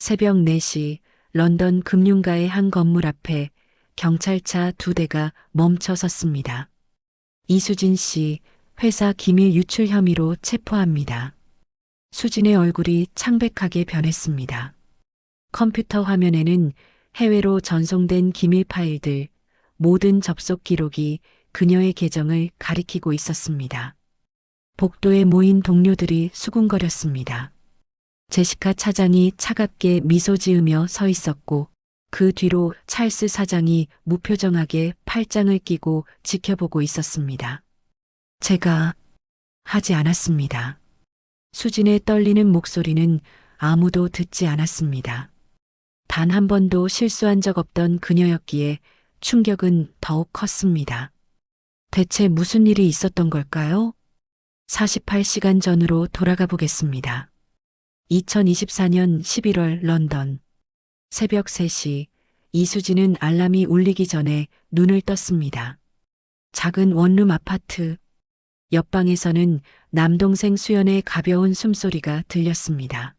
새벽 4시 런던 금융가의 한 건물 앞에 경찰차 2대가 멈춰 섰습니다. 이수진 씨, 회사 기밀 유출 혐의로 체포합니다. 수진의 얼굴이 창백하게 변했습니다. 컴퓨터 화면에는 해외로 전송된 기밀 파일들, 모든 접속 기록이 그녀의 계정을 가리키고 있었습니다. 복도에 모인 동료들이 수군거렸습니다. 제시카 차장이 차갑게 미소 지으며 서 있었고 그 뒤로 찰스 사장이 무표정하게 팔짱을 끼고 지켜보고 있었습니다. 제가 하지 않았습니다. 수진의 떨리는 목소리는 아무도 듣지 않았습니다. 단 한 번도 실수한 적 없던 그녀였기에 충격은 더욱 컸습니다. 대체 무슨 일이 있었던 걸까요? 48시간 전으로 돌아가 보겠습니다. 2024년 11월 런던. 새벽 3시 이수진은 알람이 울리기 전에 눈을 떴습니다. 작은 원룸 아파트. 옆방에서는 남동생 수연의 가벼운 숨소리가 들렸습니다.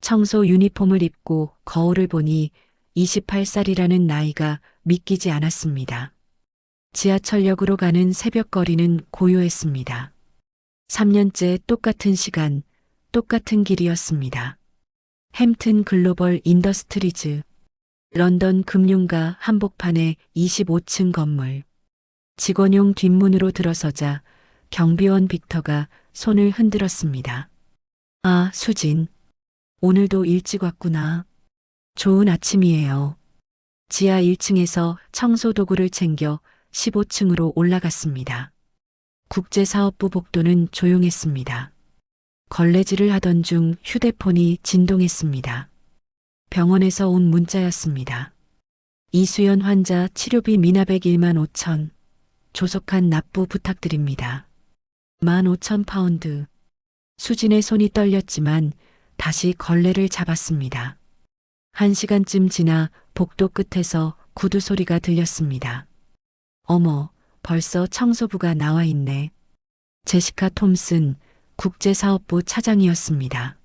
청소 유니폼을 입고 거울을 보니 28살이라는 나이가 믿기지 않았습니다. 지하철역으로 가는 새벽거리는 고요했습니다. 3년째 똑같은 시간, 똑같은 길이었습니다. 햄튼 글로벌 인더스트리즈, 런던 금융가 한복판의 25층 건물. 직원용 뒷문으로 들어서자 경비원 빅터가 손을 흔들었습니다. 아, 수진. 오늘도 일찍 왔구나. 좋은 아침이에요. 지하 1층에서 청소 도구를 챙겨 15층으로 올라갔습니다. 국제사업부 복도는 조용했습니다. 걸레질을 하던 중 휴대폰이 진동했습니다. 병원에서 온 문자였습니다. 이수연 환자 치료비 미납액 1만 5천. 조속한 납부 부탁드립니다. 15,000파운드. 수진의 손이 떨렸지만 다시 걸레를 잡았습니다. 1시간쯤 지나 복도 끝에서 구두 소리가 들렸습니다. 어머, 벌써 청소부가 나와 있네. 제시카 톰슨, 국제사업부 차장이었습니다.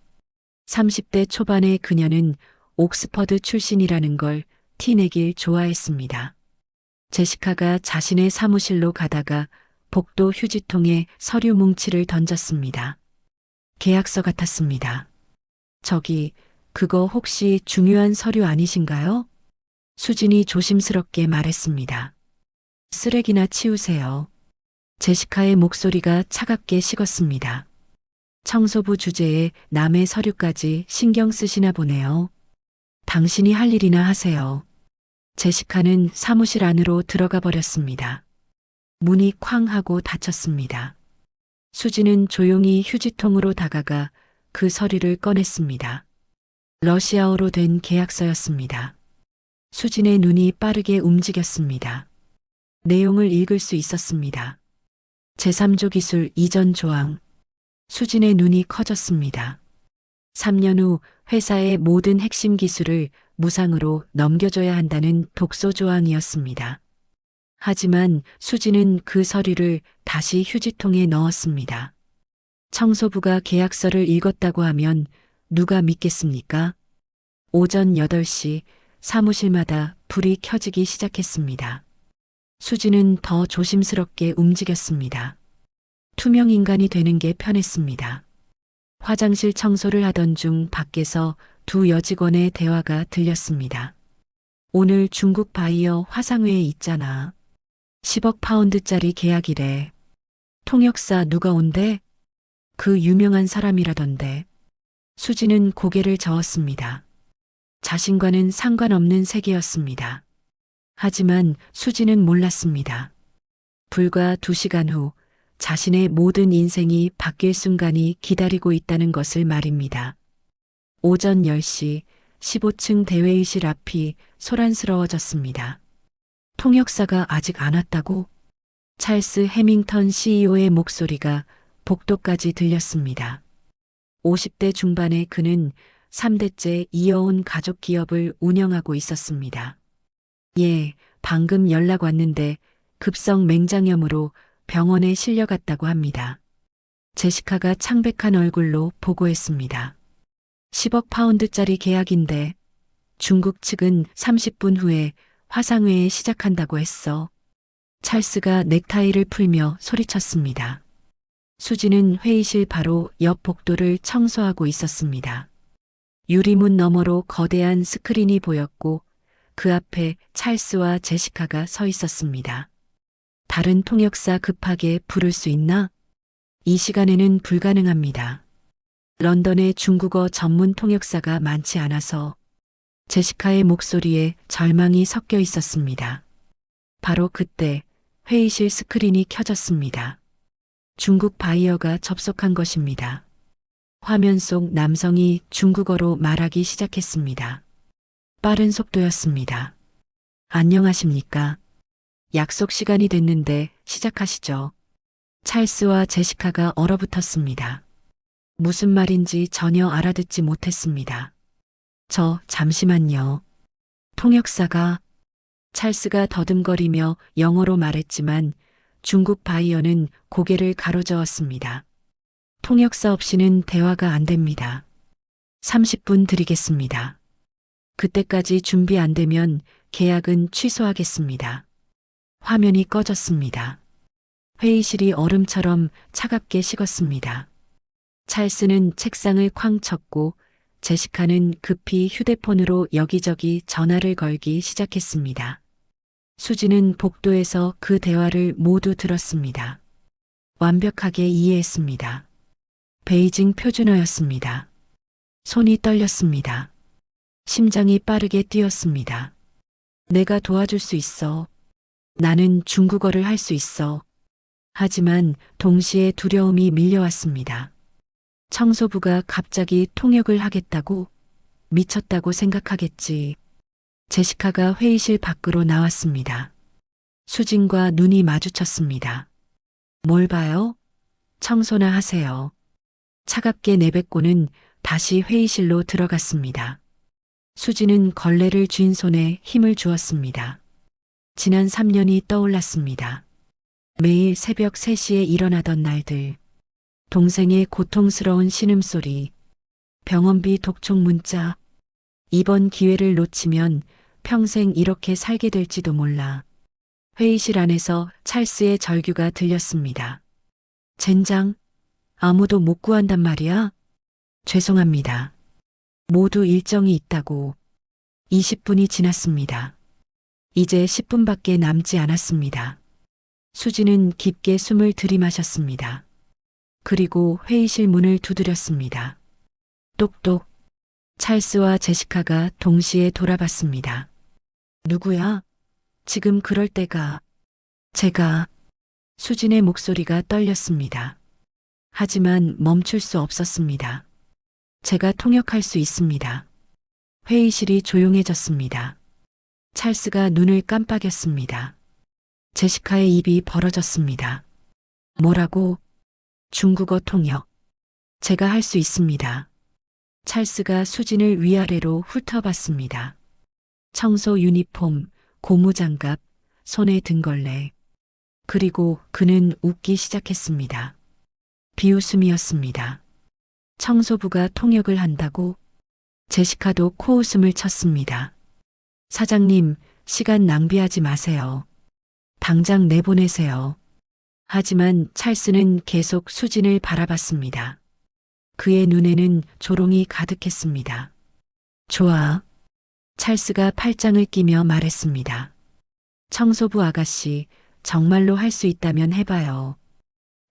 30대 초반의 그녀는 옥스퍼드 출신이라는 걸 티내길 좋아했습니다. 제시카가 자신의 사무실로 가다가 복도 휴지통에 서류 뭉치를 던졌습니다. 계약서 같았습니다. 저기, 그거 혹시 중요한 서류 아니신가요? 수진이 조심스럽게 말했습니다. 쓰레기나 치우세요. 제시카의 목소리가 차갑게 식었습니다. 청소부 주제에 남의 서류까지 신경 쓰시나 보네요. 당신이 할 일이나 하세요. 제시카는 사무실 안으로 들어가 버렸습니다. 문이 쾅 하고 닫혔습니다. 수지는 조용히 휴지통으로 다가가 그 서류를 꺼냈습니다. 러시아어로 된 계약서였습니다. 수진의 눈이 빠르게 움직였습니다. 내용을 읽을 수 있었습니다. 제3조 기술 이전 조항. 수진의 눈이 커졌습니다. 3년 후 회사의 모든 핵심 기술을 무상으로 넘겨줘야 한다는 독소 조항이었습니다. 하지만 수진은 그 서류를 다시 휴지통에 넣었습니다. 청소부가 계약서를 읽었다고 하면 누가 믿겠습니까? 오전 8시 사무실마다 불이 켜지기 시작했습니다. 수진은 더 조심스럽게 움직였습니다. 투명 인간이 되는 게 편했습니다. 화장실 청소를 하던 중 밖에서 두 여직원의 대화가 들렸습니다. 오늘 중국 바이어 화상회에 있잖아. 10억 파운드짜리 계약이래. 통역사 누가 온대? 그 유명한 사람이라던데. 수지는 고개를 저었습니다. 자신과는 상관없는 세계였습니다. 하지만 수지는 몰랐습니다. 불과 2시간 후 자신의 모든 인생이 바뀔 순간이 기다리고 있다는 것을 말입니다. 오전 10시 15층 대회의실 앞이 소란스러워졌습니다. 통역사가 아직 안 왔다고? 찰스 해밍턴 CEO의 목소리가 복도까지 들렸습니다. 50대 중반의 그는 3대째 이어온 가족 기업을 운영하고 있었습니다. 예, 방금 연락 왔는데 급성 맹장염으로 병원에 실려갔다고 합니다. 제시카가 창백한 얼굴로 보고했습니다. 10억 파운드짜리 계약인데 중국 측은 30분 후에 화상회의 시작한다고 했어. 찰스가 넥타이를 풀며 소리쳤습니다. 수지는 회의실 바로 옆 복도를 청소하고 있었습니다. 유리문 너머로 거대한 스크린이 보였고 그 앞에 찰스와 제시카가 서 있었습니다. 다른 통역사 급하게 부를 수 있나? 이 시간에는 불가능합니다. 런던에 중국어 전문 통역사가 많지 않아서 제시카의 목소리에 절망이 섞여 있었습니다. 바로 그때 회의실 스크린이 켜졌습니다. 중국 바이어가 접속한 것입니다. 화면 속 남성이 중국어로 말하기 시작했습니다. 빠른 속도였습니다. 안녕하십니까? 약속 시간이 됐는데 시작하시죠. 찰스와 제시카가 얼어붙었습니다. 무슨 말인지 전혀 알아듣지 못했습니다. 잠시만요. 통역사가 찰스가 더듬거리며 영어로 말했지만 중국 바이어는 고개를 가로저었습니다. 통역사 없이는 대화가 안 됩니다. 30분 드리겠습니다. 그때까지 준비 안 되면 계약은 취소하겠습니다. 화면이 꺼졌습니다. 회의실이 얼음처럼 차갑게 식었습니다. 찰스는 책상을 쾅 쳤고 제시카는 급히 휴대폰으로 여기저기 전화를 걸기 시작했습니다. 수지는 복도에서 그 대화를 모두 들었습니다. 완벽하게 이해했습니다. 베이징 표준어였습니다. 손이 떨렸습니다. 심장이 빠르게 뛰었습니다. 내가 도와줄 수 있어. 나는 중국어를 할 수 있어. 하지만 동시에 두려움이 밀려왔습니다. 청소부가 갑자기 통역을 하겠다고? 미쳤다고 생각하겠지. 제시카가 회의실 밖으로 나왔습니다. 수진과 눈이 마주쳤습니다. 뭘 봐요? 청소나 하세요. 차갑게 내뱉고는 다시 회의실로 들어갔습니다. 수진은 걸레를 쥔 손에 힘을 주었습니다. 지난 3년이 떠올랐습니다. 매일 새벽 3시에 일어나던 날들. 동생의 고통스러운 신음소리. 병원비 독촉 문자. 이번 기회를 놓치면 평생 이렇게 살게 될지도 몰라. 회의실 안에서 찰스의 절규가 들렸습니다. 젠장, 아무도 못 구한단 말이야? 죄송합니다. 모두 일정이 있다고. 20분이 지났습니다. 이제 10분밖에 남지 않았습니다. 수지는 깊게 숨을 들이마셨습니다. 그리고 회의실 문을 두드렸습니다. 똑똑. 찰스와 제시카가 동시에 돌아봤습니다. 누구야? 지금 그럴 때가. 제가. 수진의 목소리가 떨렸습니다. 하지만 멈출 수 없었습니다. 제가 통역할 수 있습니다. 회의실이 조용해졌습니다. 찰스가 눈을 깜빡였습니다. 제시카의 입이 벌어졌습니다. 뭐라고? 중국어 통역. 제가 할 수 있습니다. 찰스가 수진을 위아래로 훑어봤습니다. 청소 유니폼, 고무장갑, 손에 등걸레. 그리고 그는 웃기 시작했습니다. 비웃음이었습니다. 청소부가 통역을 한다고? 제시카도 코웃음을 쳤습니다. 사장님, 시간 낭비하지 마세요. 당장 내보내세요. 하지만 찰스는 계속 수진을 바라봤습니다. 그의 눈에는 조롱이 가득했습니다. 좋아. 찰스가 팔짱을 끼며 말했습니다. 청소부 아가씨, 정말로 할 수 있다면 해봐요.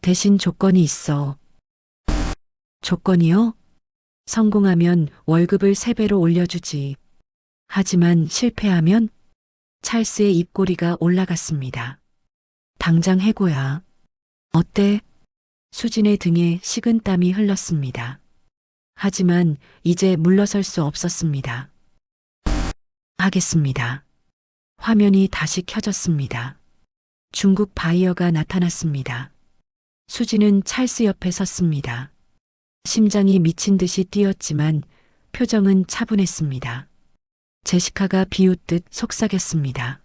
대신 조건이 있어. 조건이요? 성공하면 월급을 3배로 올려주지. 하지만 실패하면? 찰스의 입꼬리가 올라갔습니다. 당장 해고야. 어때? 수진의 등에 식은땀이 흘렀습니다. 하지만 이제 물러설 수 없었습니다. 하겠습니다. 화면이 다시 켜졌습니다. 중국 바이어가 나타났습니다. 수진은 찰스 옆에 섰습니다. 심장이 미친 듯이 뛰었지만 표정은 차분했습니다. 제시카가 비웃듯 속삭였습니다.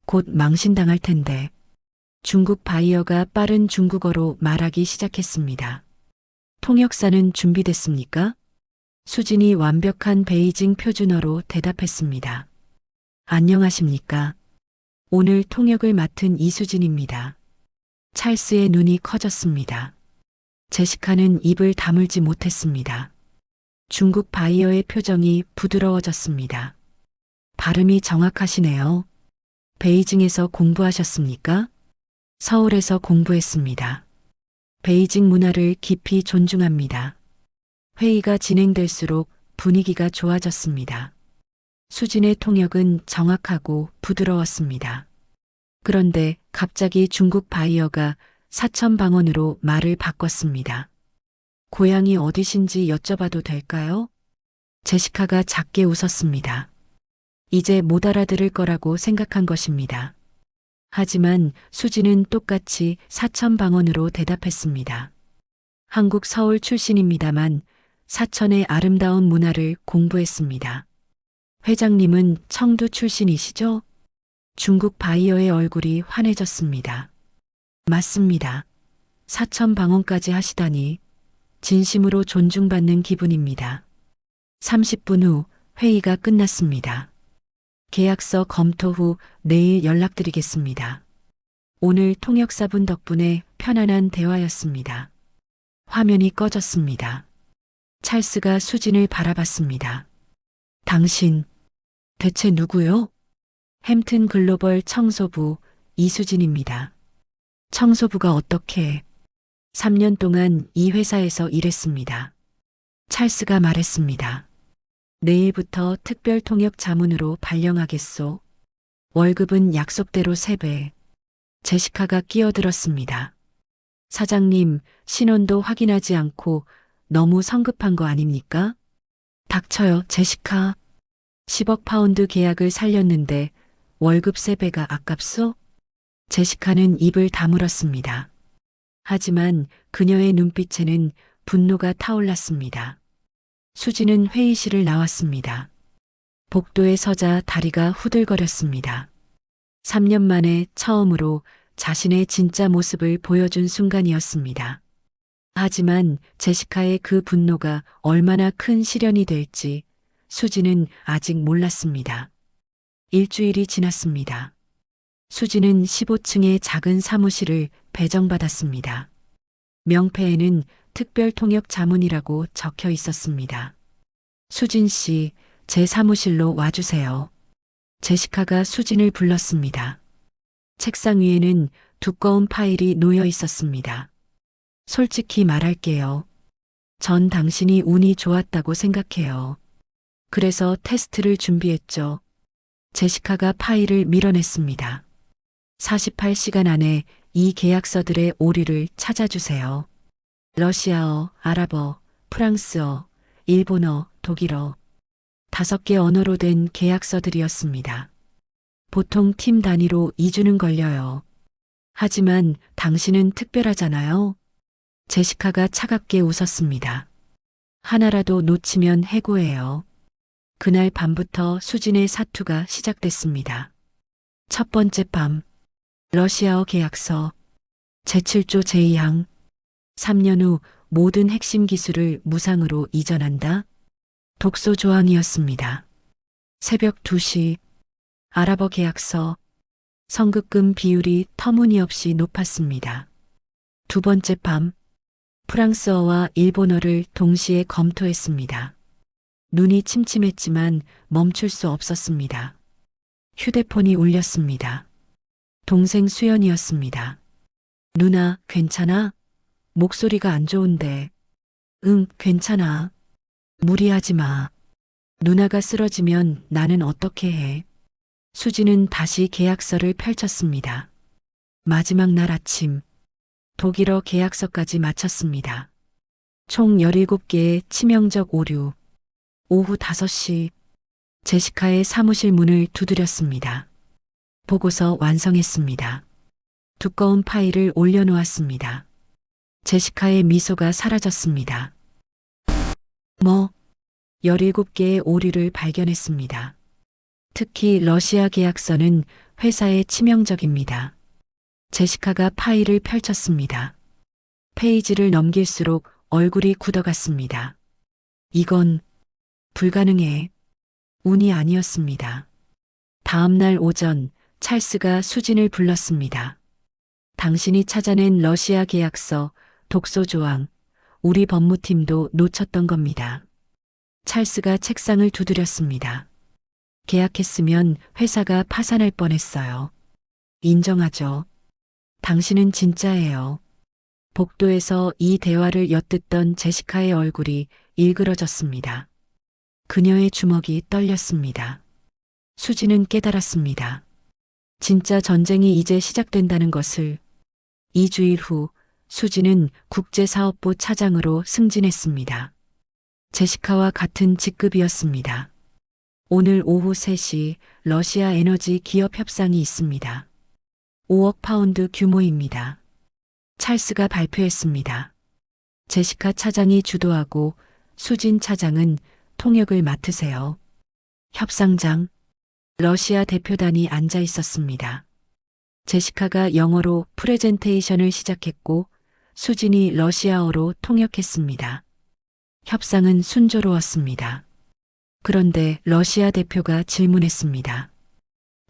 곧 망신당할 텐데. 중국 바이어가 빠른 중국어로 말하기 시작했습니다. 통역사는 준비됐습니까? 수진이 완벽한 베이징 표준어로 대답했습니다. 안녕하십니까. 오늘 통역을 맡은 이수진입니다. 찰스의 눈이 커졌습니다. 제시카는 입을 다물지 못했습니다. 중국 바이어의 표정이 부드러워졌습니다. 발음이 정확하시네요. 베이징에서 공부하셨습니까? 서울에서 공부했습니다. 베이징 문화를 깊이 존중합니다. 회의가 진행될수록 분위기가 좋아졌습니다. 수진의 통역은 정확하고 부드러웠습니다. 그런데 갑자기 중국 바이어가 사천방언으로 말을 바꿨습니다. 고향이 어디신지 여쭤봐도 될까요? 제시카가 작게 웃었습니다. 이제 못 알아들을 거라고 생각한 것입니다. 하지만 수진은 똑같이 사천방언으로 대답했습니다. 한국 서울 출신입니다만 사천의 아름다운 문화를 공부했습니다. 회장님은 청두 출신이시죠? 중국 바이어의 얼굴이 환해졌습니다. 맞습니다. 사천방언까지 하시다니 진심으로 존중받는 기분입니다. 30분 후 회의가 끝났습니다. 계약서 검토 후 내일 연락드리겠습니다. 오늘 통역사분 덕분에 편안한 대화였습니다. 화면이 꺼졌습니다. 찰스가 수진을 바라봤습니다. 당신, 대체 누구요? 햄튼 글로벌 청소부 이수진입니다. 청소부가 어떻게? 3년 동안 이 회사에서 일했습니다. 찰스가 말했습니다. 내일부터 특별 통역 자문으로 발령하겠소. 월급은 약속대로 3배. 제시카가 끼어들었습니다. 사장님, 신원도 확인하지 않고 너무 성급한 거 아닙니까? 닥쳐요, 제시카. 10억 파운드 계약을 살렸는데 월급 3배가 아깝소? 제시카는 입을 다물었습니다. 하지만 그녀의 눈빛에는 분노가 타올랐습니다. 수지는 회의실을 나왔습니다. 복도에 서자 다리가 후들거렸습니다. 3년 만에 처음으로 자신의 진짜 모습을 보여준 순간이었습니다. 하지만 제시카의 그 분노가 얼마나 큰 시련이 될지 수지는 아직 몰랐습니다. 일주일이 지났습니다. 수지는 15층의 작은 사무실을 배정받았습니다. 명패에는 특별 통역 자문이라고 적혀 있었습니다. 수진 씨, 제 사무실로 와주세요. 제시카가 수진을 불렀습니다. 책상 위에는 두꺼운 파일이 놓여 있었습니다. 솔직히 말할게요. 전 당신이 운이 좋았다고 생각해요. 그래서 테스트를 준비했죠. 제시카가 파일을 밀어냈습니다. 48시간 안에 이 계약서들의 오류를 찾아주세요. 러시아어, 아랍어, 프랑스어, 일본어, 독일어 5개 언어로 된 계약서들이었습니다. 보통 팀 단위로 2주는 걸려요. 하지만 당신은 특별하잖아요. 제시카가 차갑게 웃었습니다. 하나라도 놓치면 해고해요. 그날 밤부터 수진의 사투가 시작됐습니다. 첫 번째 밤, 러시아어 계약서, 제7조 제2항, 3년 후 모든 핵심 기술을 무상으로 이전한다. 독소 조항이었습니다. 새벽 2시, 아랍어 계약서, 성급금 비율이 터무니없이 높았습니다. 두 번째 밤, 프랑스어와 일본어를 동시에 검토했습니다. 눈이 침침했지만 멈출 수 없었습니다. 휴대폰이 울렸습니다. 동생 수연이었습니다. 누나, 괜찮아? 목소리가 안 좋은데. 응, 괜찮아. 무리하지 마. 누나가 쓰러지면 나는 어떻게 해? 수지는 다시 계약서를 펼쳤습니다. 마지막 날 아침, 독일어 계약서까지 마쳤습니다. 총 17개의 치명적 오류. 오후 5시, 제시카의 사무실 문을 두드렸습니다. 보고서 완성했습니다. 두꺼운 파일을 올려놓았습니다. 제시카의 미소가 사라졌습니다. 17개의 오류를 발견했습니다. 특히 러시아 계약서는 회사에 치명적입니다. 제시카가 파일을 펼쳤습니다. 페이지를 넘길수록 얼굴이 굳어갔습니다. 이건 불가능해. 운이 아니었습니다. 다음 날 오전 찰스가 수진을 불렀습니다. 당신이 찾아낸 러시아 계약서, 독소 조항, 우리 법무팀도 놓쳤던 겁니다. 찰스가 책상을 두드렸습니다. 계약했으면 회사가 파산할 뻔했어요. 인정하죠. 당신은 진짜예요. 복도에서 이 대화를 엿듣던 제시카의 얼굴이 일그러졌습니다. 그녀의 주먹이 떨렸습니다. 수지는 깨달았습니다. 진짜 전쟁이 이제 시작된다는 것을. 2주일 후 수지는 국제사업부 차장으로 승진했습니다. 제시카와 같은 직급이었습니다. 오늘 오후 3시 러시아 에너지 기업 협상이 있습니다. 5억 파운드 규모입니다. 찰스가 발표했습니다. 제시카 차장이 주도하고 수진 차장은 통역을 맡으세요. 협상장, 러시아 대표단이 앉아 있었습니다. 제시카가 영어로 프레젠테이션을 시작했고 수진이 러시아어로 통역했습니다. 협상은 순조로웠습니다. 그런데 러시아 대표가 질문했습니다.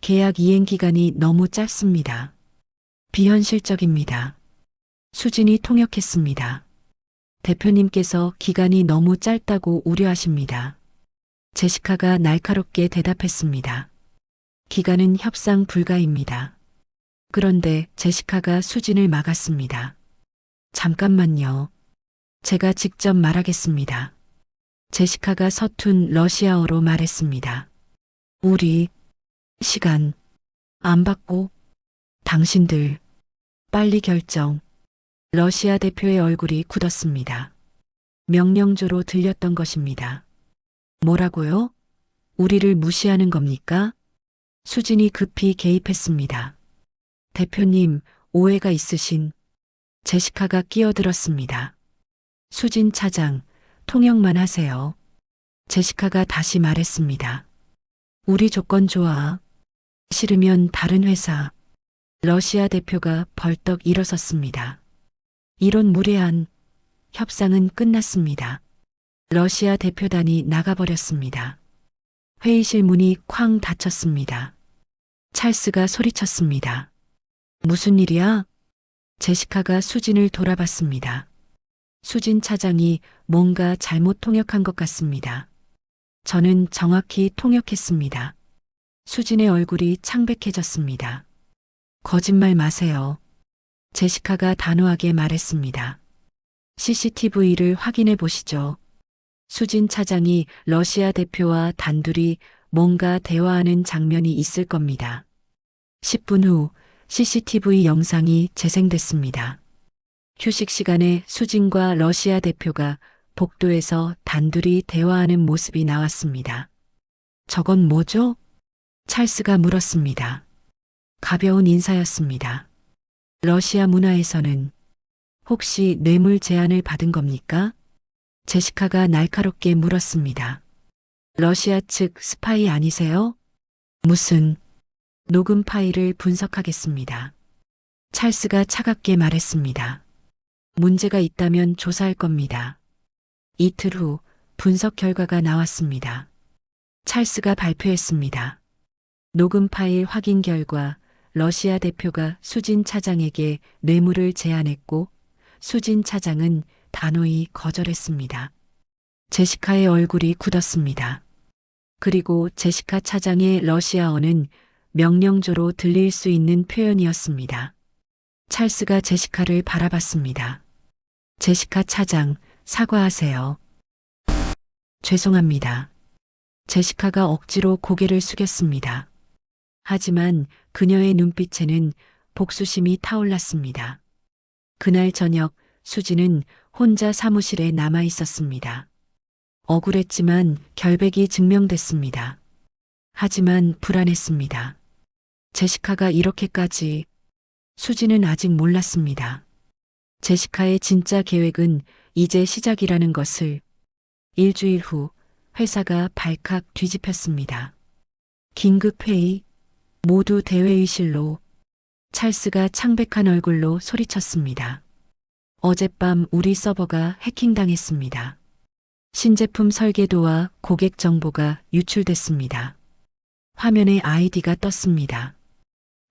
계약 이행 기간이 너무 짧습니다. 비현실적입니다. 수진이 통역했습니다. 대표님께서 기간이 너무 짧다고 우려하십니다. 제시카가 날카롭게 대답했습니다. 기간은 협상 불가입니다. 그런데 제시카가 수진을 막았습니다. 잠깐만요. 제가 직접 말하겠습니다. 제시카가 서툰 러시아어로 말했습니다. 우리 시간 안 받고 당신들 빨리 결정. 러시아 대표의 얼굴이 굳었습니다. 명령조로 들렸던 것입니다. 뭐라고요? 우리를 무시하는 겁니까? 수진이 급히 개입했습니다. 대표님, 오해가 있으신. 제시카가 끼어들었습니다. 수진 차장, 통역만 하세요. 제시카가 다시 말했습니다. 우리 조건 좋아. 싫으면 다른 회사. 러시아 대표가 벌떡 일어섰습니다. 이런 무례한. 협상은 끝났습니다. 러시아 대표단이 나가버렸습니다. 회의실 문이 쾅 닫혔습니다. 찰스가 소리쳤습니다. 무슨 일이야? 제시카가 수진을 돌아봤습니다. 수진 차장이 뭔가 잘못 통역한 것 같습니다. 저는 정확히 통역했습니다. 수진의 얼굴이 창백해졌습니다. 거짓말 마세요. 제시카가 단호하게 말했습니다. CCTV를 확인해 보시죠. 수진 차장이 러시아 대표와 단둘이 뭔가 대화하는 장면이 있을 겁니다. 10분 후 CCTV 영상이 재생됐습니다. 휴식 시간에 수진과 러시아 대표가 복도에서 단둘이 대화하는 모습이 나왔습니다. 저건 뭐죠? 찰스가 물었습니다. 가벼운 인사였습니다. 러시아 문화에서는 혹시 뇌물 제안을 받은 겁니까? 제시카가 날카롭게 물었습니다. 러시아 측 스파이 아니세요? 무슨 녹음 파일을 분석하겠습니다. 찰스가 차갑게 말했습니다. 문제가 있다면 조사할 겁니다. 이틀 후 분석 결과가 나왔습니다. 찰스가 발표했습니다. 녹음 파일 확인 결과 러시아 대표가 수진 차장에게 뇌물을 제안했고 수진 차장은 단호히 거절했습니다. 제시카의 얼굴이 굳었습니다. 그리고 제시카 차장의 러시아어는 명령조로 들릴 수 있는 표현이었습니다. 찰스가 제시카를 바라봤습니다. 제시카 차장, 사과하세요. 죄송합니다. 제시카가 억지로 고개를 숙였습니다. 하지만 그녀의 눈빛에는 복수심이 타올랐습니다. 그날 저녁 수지는 혼자 사무실에 남아 있었습니다. 억울했지만 결백이 증명됐습니다. 하지만 불안했습니다. 제시카가 이렇게까지. 수지는 아직 몰랐습니다. 제시카의 진짜 계획은 이제 시작이라는 것을. 일주일 후 회사가 발칵 뒤집혔습니다. 긴급회의, 모두 대회의실로. 찰스가 창백한 얼굴로 소리쳤습니다. 어젯밤 우리 서버가 해킹당했습니다. 신제품 설계도와 고객 정보가 유출됐습니다. 화면에 아이디가 떴습니다.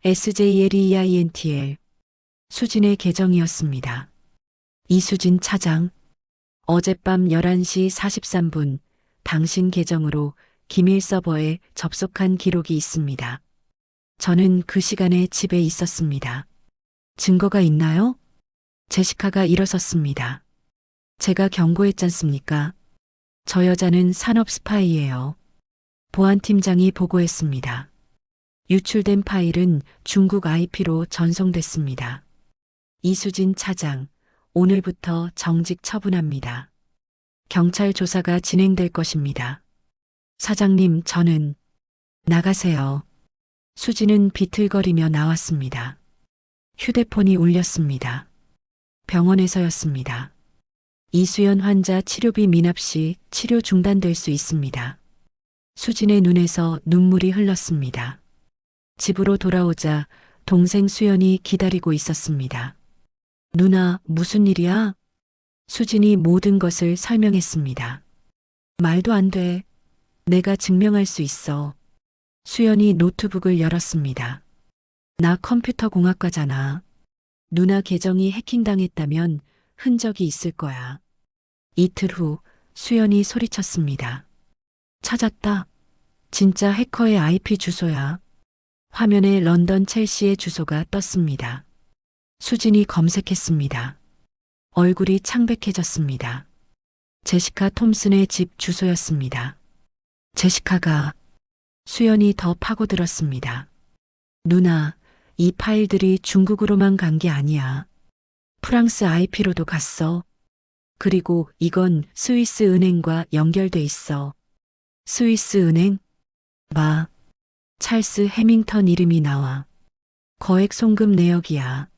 SJLEINTL 수진의 계정이었습니다. 이수진 차장, 어젯밤 11시 43분 당신 계정으로 기밀 서버에 접속한 기록이 있습니다. 저는 그 시간에 집에 있었습니다. 증거가 있나요? 제시카가 일어섰습니다. 제가 경고했잖습니까? 저 여자는 산업 스파이예요. 보안팀장이 보고했습니다. 유출된 파일은 중국 IP로 전송됐습니다. 이수진 차장, 오늘부터 정직 처분합니다. 경찰 조사가 진행될 것입니다. 사장님, 저는 나가세요. 수진은 비틀거리며 나왔습니다. 휴대폰이 울렸습니다. 병원에서였습니다. 이수연 환자 치료비 미납 시 치료 중단될 수 있습니다. 수진의 눈에서 눈물이 흘렀습니다. 집으로 돌아오자 동생 수연이 기다리고 있었습니다. 누나, 무슨 일이야? 수진이 모든 것을 설명했습니다. 말도 안 돼. 내가 증명할 수 있어. 수연이 노트북을 열었습니다. 나 컴퓨터 공학과잖아. 누나 계정이 해킹당했다면 흔적이 있을 거야. 이틀 후 수연이 소리쳤습니다. 찾았다. 진짜 해커의 IP 주소야. 화면에 런던 첼시의 주소가 떴습니다. 수진이 검색했습니다. 얼굴이 창백해졌습니다. 제시카 톰슨의 집 주소였습니다. 제시카가 수연이 더 파고들었습니다. 누나, 이 파일들이 중국으로만 간 게 아니야. 프랑스 IP로도 갔어. 그리고 이건 스위스 은행과 연결돼 있어. 스위스 은행? 찰스 해밍턴 이름이 나와. 거액 송금 내역이야.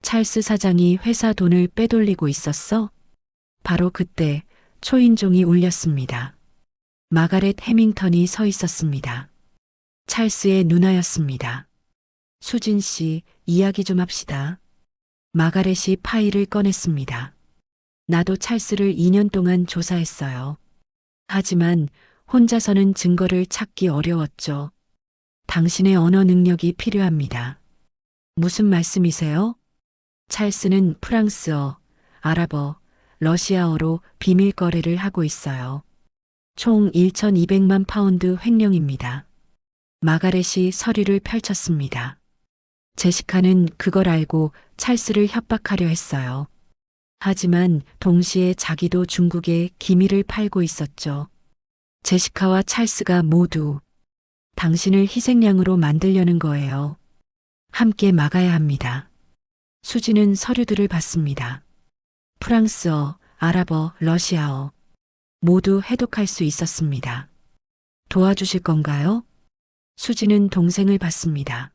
찰스 사장이 회사 돈을 빼돌리고 있었어? 바로 그때 초인종이 울렸습니다. 마가렛 해밍턴이 서 있었습니다. 찰스의 누나였습니다. 수진 씨, 이야기 좀 합시다. 마가렛이 파일을 꺼냈습니다. 나도 찰스를 2년 동안 조사했어요. 하지만 혼자서는 증거를 찾기 어려웠죠. 당신의 언어 능력이 필요합니다. 무슨 말씀이세요? 찰스는 프랑스어, 아랍어, 러시아어로 비밀 거래를 하고 있어요. 총 1,200만 파운드 횡령입니다. 마가렛이 서류를 펼쳤습니다. 제시카는 그걸 알고 찰스를 협박하려 했어요. 하지만 동시에 자기도 중국에 기밀을 팔고 있었죠. 제시카와 찰스가 모두 당신을 희생양으로 만들려는 거예요. 함께 막아야 합니다. 수지는 서류들을 봤습니다. 프랑스어, 아랍어, 러시아어 모두 해독할 수 있었습니다. 도와주실 건가요? 수지는 동생을 봤습니다.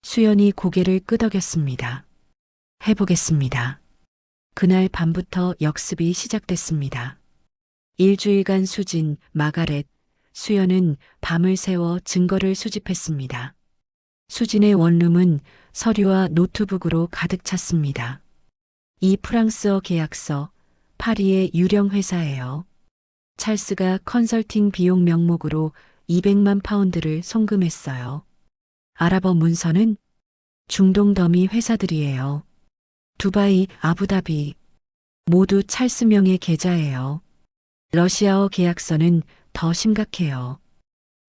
수연이 고개를 끄덕였습니다. 해보겠습니다. 그날 밤부터 역습이 시작됐습니다. 일주일간 수진, 마가렛, 수연은 밤을 새워 증거를 수집했습니다. 수진의 원룸은 서류와 노트북으로 가득 찼습니다. 이 프랑스어 계약서, 파리의 유령 회사예요. 찰스가 컨설팅 비용 명목으로 200만 파운드를 송금했어요. 아랍어 문서는 중동 더미 회사들이에요. 두바이, 아부다비 모두 찰스 명의 계좌예요. 러시아어 계약서는 더 심각해요.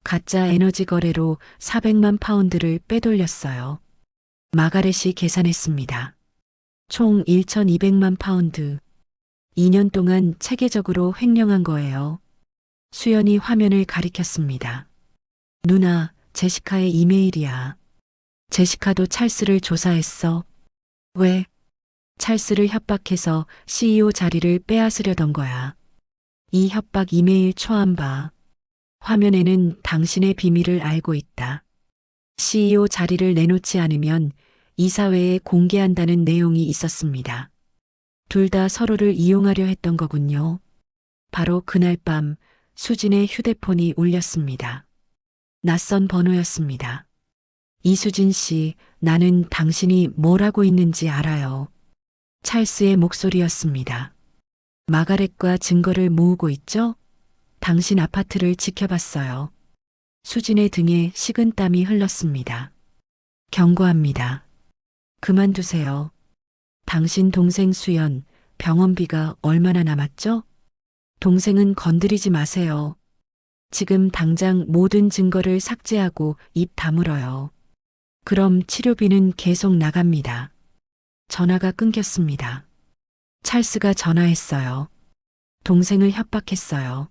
가짜 에너지 거래로 400만 파운드를 빼돌렸어요. 마가렛이 계산했습니다. 총 1,200만 파운드. 2년 동안 체계적으로 횡령한 거예요. 수연이 화면을 가리켰습니다. 누나, 제시카의 이메일이야. 제시카도 찰스를 조사했어. 왜? 찰스를 협박해서 CEO 자리를 빼앗으려던 거야. 이 협박 이메일 초안 봐. 화면에는 당신의 비밀을 알고 있다. CEO 자리를 내놓지 않으면 이사회에 공개한다는 내용이 있었습니다. 둘 다 서로를 이용하려 했던 거군요. 바로 그날 밤 수진의 휴대폰이 울렸습니다. 낯선 번호였습니다. 이수진 씨, 나는 당신이 뭘 하고 있는지 알아요. 찰스의 목소리였습니다. 마가렛과 증거를 모으고 있죠? 당신 아파트를 지켜봤어요. 수진의 등에 식은땀이 흘렀습니다. 경고합니다. 그만두세요. 당신 동생 수연, 병원비가 얼마나 남았죠? 동생은 건드리지 마세요. 지금 당장 모든 증거를 삭제하고 입 다물어요. 그럼 치료비는 계속 나갑니다. 전화가 끊겼습니다. 찰스가 전화했어요. 동생을 협박했어요.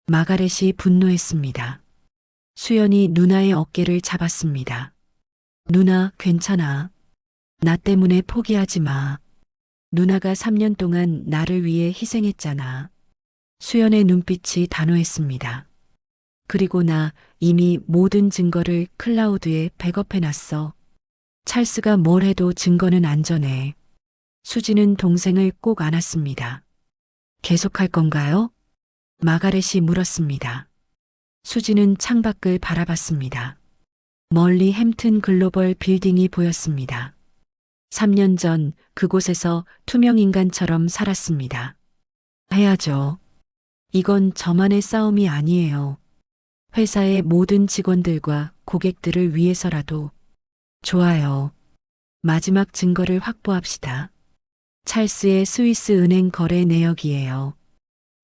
마가렛이 분노했습니다. 수연이 누나의 어깨를 잡았습니다. 누나, 괜찮아. 나 때문에 포기하지 마. 누나가 3년 동안 나를 위해 희생했잖아. 수연의 눈빛이 단호했습니다. 그리고 나 이미 모든 증거를 클라우드에 백업해놨어. 찰스가 뭘 해도 증거는 안전해. 수지는 동생을 꼭 안았습니다. 계속할 건가요? 마가렛이 물었습니다. 수지는 창밖을 바라봤습니다. 멀리 햄튼 글로벌 빌딩이 보였습니다. 3년 전 그곳에서 투명 인간처럼 살았습니다. 해야죠. 이건 저만의 싸움이 아니에요. 회사의 모든 직원들과 고객들을 위해서라도. 좋아요. 마지막 증거를 확보합시다. 찰스의 스위스 은행 거래 내역이에요.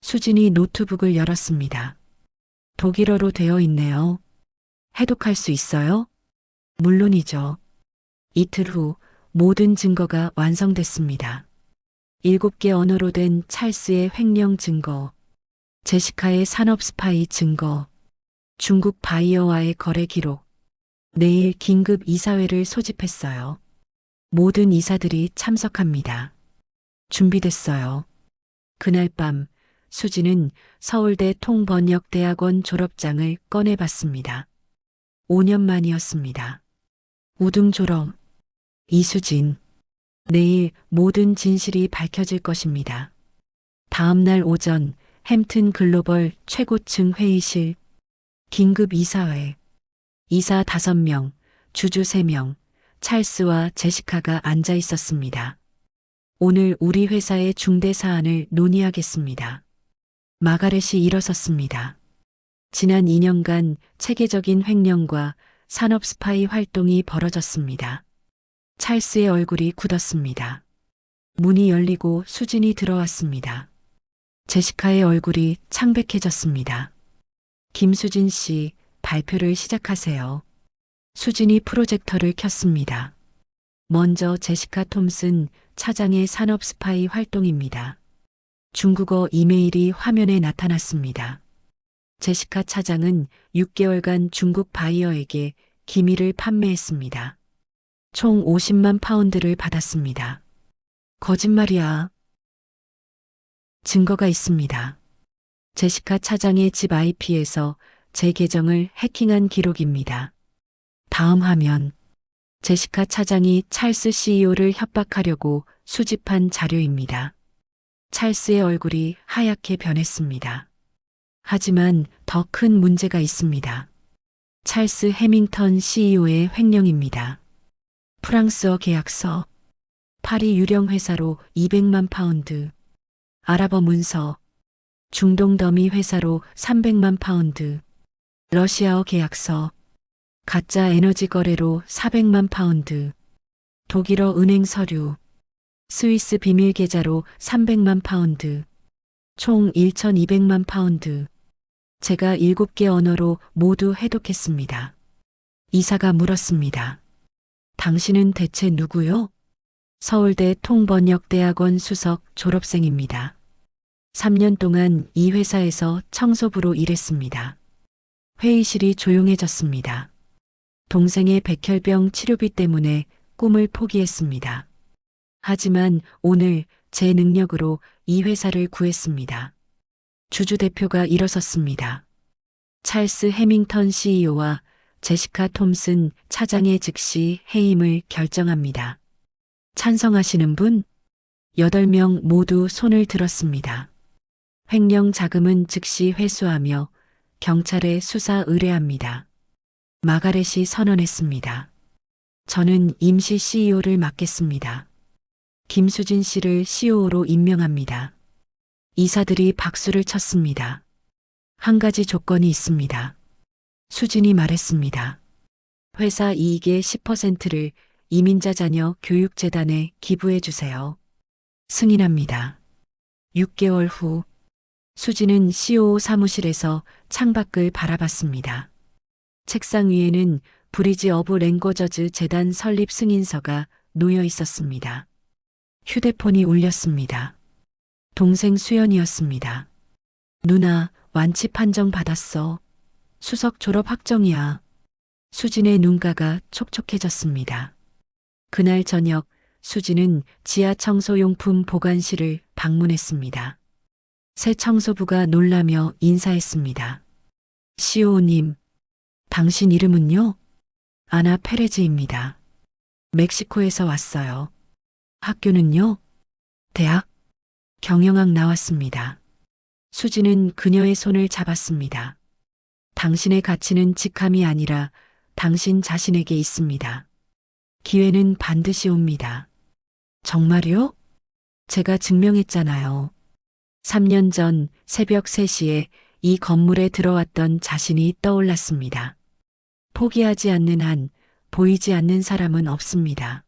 수진이 노트북을 열었습니다. 독일어로 되어 있네요. 해독할 수 있어요? 물론이죠. 이틀 후 모든 증거가 완성됐습니다. 7개 언어로 된 찰스의 횡령 증거, 제시카의 산업 스파이 증거, 중국 바이어와의 거래 기록, 내일 긴급 이사회를 소집했어요. 모든 이사들이 참석합니다. 준비됐어요. 그날 밤 수지는 서울대 통번역대학원 졸업장을 꺼내봤습니다. 5년 만이었습니다. 우등 졸업. 이수진. 내일 모든 진실이 밝혀질 것입니다. 다음 날 오전 햄튼 글로벌 최고층 회의실. 긴급 이사회. 이사 5명, 주주 3명, 찰스와 제시카가 앉아 있었습니다. 오늘 우리 회사의 중대 사안을 논의하겠습니다. 마가렛이 일어섰습니다. 지난 2년간 체계적인 횡령과 산업 스파이 활동이 벌어졌습니다. 찰스의 얼굴이 굳었습니다. 문이 열리고 수진이 들어왔습니다. 제시카의 얼굴이 창백해졌습니다. 김수진 씨, 발표를 시작하세요. 수진이 프로젝터를 켰습니다. 먼저 제시카 톰슨 차장의 산업 스파이 활동입니다. 중국어 이메일이 화면에 나타났습니다. 제시카 차장은 6개월간 중국 바이어에게 기밀을 판매했습니다. 총 50만 파운드를 받았습니다. 거짓말이야. 증거가 있습니다. 제시카 차장의 집 IP에서 제 계정을 해킹한 기록입니다. 다음 화면. 제시카 차장이 찰스 CEO를 협박하려고 수집한 자료입니다. 찰스의 얼굴이 하얗게 변했습니다. 하지만 더 큰 문제가 있습니다. 찰스 해밍턴 CEO의 횡령입니다. 프랑스어 계약서, 파리 유령 회사로 200만 파운드, 아랍어 문서, 중동 더미 회사로 300만 파운드, 러시아어 계약서, 가짜 에너지 거래로 400만 파운드, 독일어 은행 서류, 스위스 비밀 계좌로 300만 파운드, 총 1,200만 파운드. 제가 7개 언어로 모두 해독했습니다. 이사가 물었습니다. 당신은 대체 누구요? 서울대 통번역대학원 수석 졸업생입니다. 3년 동안 이 회사에서 청소부로 일했습니다. 회의실이 조용해졌습니다. 동생의 백혈병 치료비 때문에 꿈을 포기했습니다. 하지만 오늘 제 능력으로 이 회사를 구했습니다. 주주 대표가 일어섰습니다. 찰스 해밍턴 CEO와 제시카 톰슨 차장의 즉시 해임을 결정합니다. 찬성하시는 분? 8명 모두 손을 들었습니다. 횡령 자금은 즉시 회수하며 경찰에 수사 의뢰합니다. 마가렛이 선언했습니다. 저는 임시 CEO를 맡겠습니다. 김수진 씨를 CEO로 임명합니다. 이사들이 박수를 쳤습니다. 한 가지 조건이 있습니다. 수진이 말했습니다. 회사 이익의 10%를 이민자 자녀 교육재단에 기부해 주세요. 승인합니다. 6개월 후 수진은 COO 사무실에서 창밖을 바라봤습니다. 책상 위에는 브리지 어브 랭거저즈 재단 설립 승인서가 놓여 있었습니다. 휴대폰이 울렸습니다. 동생 수연이었습니다. 누나, 완치 판정 받았어. 수석 졸업 확정이야. 수진의 눈가가 촉촉해졌습니다. 그날 저녁 수진은 지하 청소용품 보관실을 방문했습니다. 새 청소부가 놀라며 인사했습니다. CO님, 당신 이름은요? 아나 페레즈입니다. 멕시코에서 왔어요. 학교는요? 대학? 경영학 나왔습니다. 수진은 그녀의 손을 잡았습니다. 당신의 가치는 직함이 아니라 당신 자신에게 있습니다. 기회는 반드시 옵니다. 정말요? 제가 증명했잖아요. 3년 전 새벽 3시에 이 건물에 들어왔던 자신이 떠올랐습니다. 포기하지 않는 한 보이지 않는 사람은 없습니다.